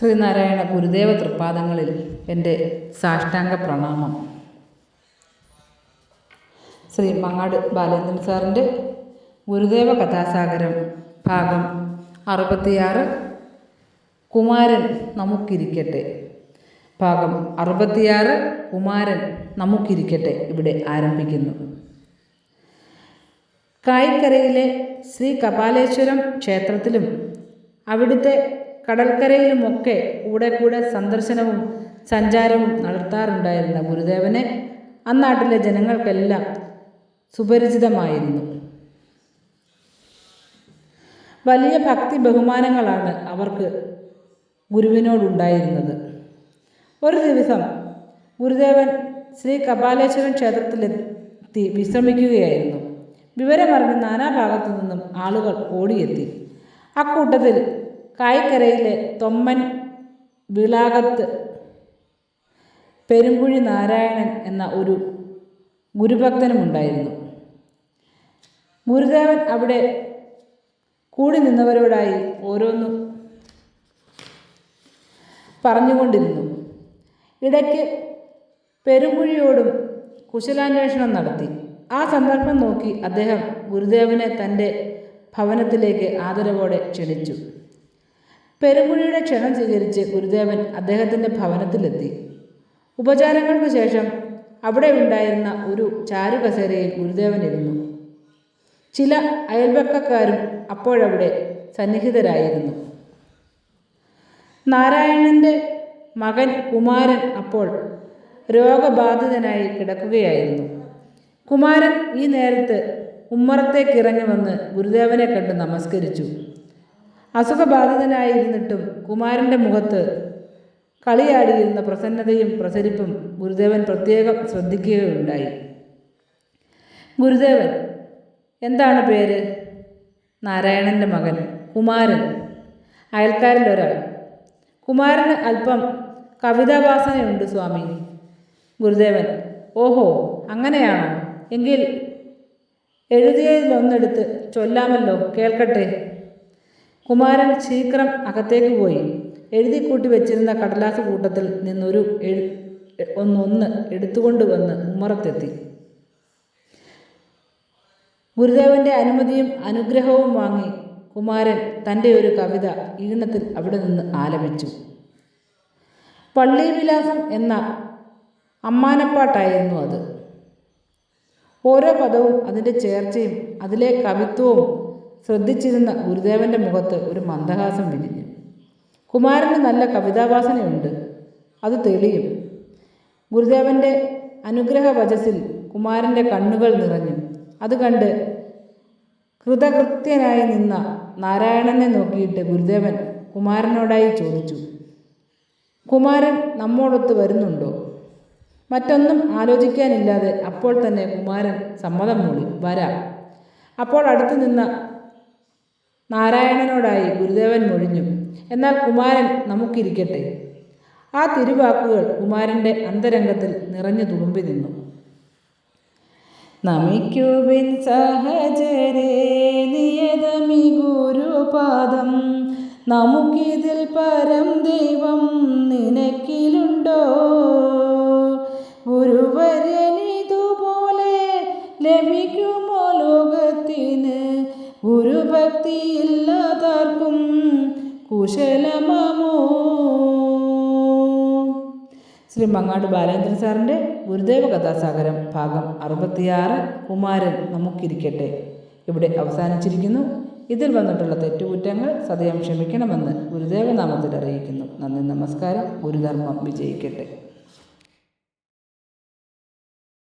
ശ്രീനാരായണ ഗുരുദേവ തൃപ്പാദങ്ങളിൽ എൻ്റെ സാഷ്ടാംഗ പ്രണാമം. ശ്രീ മങ്ങാട് ബാലേന്ദ്രൻ സാറിൻ്റെ ഗുരുദേവ കഥാസാഗരം ഭാഗം 66 കുമാരൻ നമുക്കിരിക്കട്ടെ. ഭാഗം 66 കുമാരൻ നമുക്കിരിക്കട്ടെ ഇവിടെ ആരംഭിക്കുന്നു. കായിക്കരയിലെ ശ്രീ കപാലേശ്വരം ക്ഷേത്രത്തിലും അവിടുത്തെ കടൽക്കരയിലുമൊക്കെ കൂടെ സന്ദർശനവും സഞ്ചാരവും നടത്താറുണ്ടായിരുന്ന ഗുരുദേവനെ അന്നാട്ടിലെ ജനങ്ങൾക്കെല്ലാം സുപരിചിതമായിരുന്നു. വലിയ ഭക്തി ബഹുമാനങ്ങളാണ് അവർക്ക് ഗുരുവിനോടുണ്ടായിരുന്നത്. ഒരു ദിവസം ഗുരുദേവൻ ശ്രീ കപാലേശ്വരം ക്ഷേത്രത്തിലെത്തി വിശ്രമിക്കുകയായിരുന്നു. വിവരമറിഞ്ഞ് നാനാഭാഗത്തു നിന്നും ആളുകൾ ഓടിയെത്തി. അക്കൂട്ടത്തിൽ കായിക്കരയിലെ തൊമ്മൻ വിളാകത്ത് പെരുങ്കുഴി നാരായണൻ എന്ന ഒരു ഗുരുഭക്തനുമുണ്ടായിരുന്നു. ഗുരുദേവൻ അവിടെ കൂടി നിന്നവരോടായി ഓരോന്നും പറഞ്ഞുകൊണ്ടിരുന്നു. ഇടയ്ക്ക് പെരുങ്കുഴിയോടും കുശലാന്വേഷണം നടത്തി. ആ സന്ദർഭം നോക്കി അദ്ദേഹം ഗുരുദേവനെ തൻ്റെ ഭവനത്തിലേക്ക് ആദരവോടെ ക്ഷണിച്ചു. പെരുങ്കുഴിയുടെ ക്ഷണം സ്വീകരിച്ച് ഗുരുദേവൻ അദ്ദേഹത്തിൻ്റെ ഭവനത്തിലെത്തി. ഉപചാരങ്ങൾക്ക് ശേഷം അവിടെ ഉണ്ടായിരുന്ന ഒരു ചാരുകസേരയിൽ ഗുരുദേവൻ ഇരുന്നു. ചില അയൽപക്കക്കാരും അപ്പോഴവിടെ സന്നിഹിതരായിരുന്നു. നാരായണൻ്റെ മകൻ കുമാരൻ അപ്പോൾ രോഗബാധിതനായി കിടക്കുകയായിരുന്നു. കുമാരൻ ഈ നേരത്ത് ഉമ്മറത്തേക്കിറങ്ങി വന്ന് ഗുരുദേവനെ കണ്ട് നമസ്കരിച്ചു. അസുഖബാധിതനായിരുന്നിട്ടും കുമാരൻ്റെ മുഖത്ത് കളിയാടിയിരുന്ന പ്രസന്നതയും പ്രസരിപ്പും ഗുരുദേവൻ പ്രത്യേകം ശ്രദ്ധിക്കുകയുണ്ടായി. ഗുരുദേവൻ, എന്താണ് പേര്? നാരായണൻ്റെ മകൻ കുമാരൻ. അയൽക്കാരിൽ ഒരാൾ. കുമാരന് അല്പം കവിതാവാസനയുണ്ട് സ്വാമി. ഗുരുദേവൻ, ഓഹോ, അങ്ങനെയാണോ? എങ്കിൽ എഴുതിയതിലൊന്നെടുത്ത് ചൊല്ലാമല്ലോ, കേൾക്കട്ടെ. കുമാരൻ ശീഘ്രം അകത്തേക്ക് പോയി. എഴുതിക്കൂട്ടി വെച്ചിരുന്ന കടലാസ് കൂട്ടത്തിൽ നിന്നൊരു ഒന്ന് എടുത്തുകൊണ്ട് വന്ന് ഉമ്മറത്തെത്തി. ഗുരുദേവൻ്റെ അനുമതിയും അനുഗ്രഹവും വാങ്ങി കുമാരൻ തൻ്റെ ഒരു കവിത ഈണത്തിൽ അവിടെ നിന്ന് ആലപിച്ചു. പള്ളിവിലാസം എന്ന അമ്മാനപ്പാട്ടായിരുന്നു അത്. ഓരോ പദവും അതിൻ്റെ ചേർച്ചയും അതിലെ കവിത്വവും ശ്രദ്ധിച്ചിരുന്ന ഗുരുദേവൻ്റെ മുഖത്ത് ഒരു മന്ദഹാസം വിരിഞ്ഞു. കുമാരന് നല്ല കവിതാവാസനയുണ്ട്, അത് തെളിയും. ഗുരുദേവൻ്റെ അനുഗ്രഹവചസ്സിൽ കുമാരൻ്റെ കണ്ണുകൾ നിറഞ്ഞു. അത് കണ്ട് കൃതകൃത്യനായി നിന്ന നാരായണനെ നോക്കിയിട്ട് ഗുരുദേവൻ കുമാരനോടായി ചോദിച്ചു, കുമാരൻ നമ്മോടൊത്ത് വരുന്നുണ്ടോ? മറ്റൊന്നും ആലോചിക്കാനില്ലാതെ അപ്പോൾ തന്നെ കുമാരൻ സമ്മതം മൂളി, വരാം. അപ്പോൾ അടുത്തു നിന്ന നാരായണനോടായി ഗുരുദേവൻ മൊഴിഞ്ഞു, എന്നാൽ കുമാരൻ നമുക്കിരിക്കട്ടെ. ആ തിരുവാക്കുകൾ കുമാരൻ്റെ അന്തരംഗത്തിൽ നിറഞ്ഞു തുളുമ്പി നിന്നു. നമിക്കുവിൻ സഹചരേ നിയതമി ഗുരുപാദം, നമുക്കിതിൽ പരം ദൈവം നിനക്കിലുണ്ടോ? ഗുരുവര്യനിതുപോലെ ലഭിക്കുമോ ലോകത്തിന്? ഗുരുഭക്തിയില്ലാതാർക്കും കുശലമോ? ശ്രീ മങ്ങാട് ബാലേന്ദ്രൻ സാറിൻ്റെ ഗുരുദേവ കഥാസാഗരം ഭാഗം 66 കുമാരൻ നമുക്കിരിക്കട്ടെ ഇവിടെ അവസാനിച്ചിരിക്കുന്നു. ഇതിൽ വന്നിട്ടുള്ള തെറ്റുകുറ്റങ്ങൾ സദയം ക്ഷമിക്കണമെന്ന് ഗുരുദേവനാമത്തിൽ അറിയിക്കുന്നു. നന്ദി, നമസ്കാരം. ഗുരുധർമ്മം വിജയിക്കട്ടെ.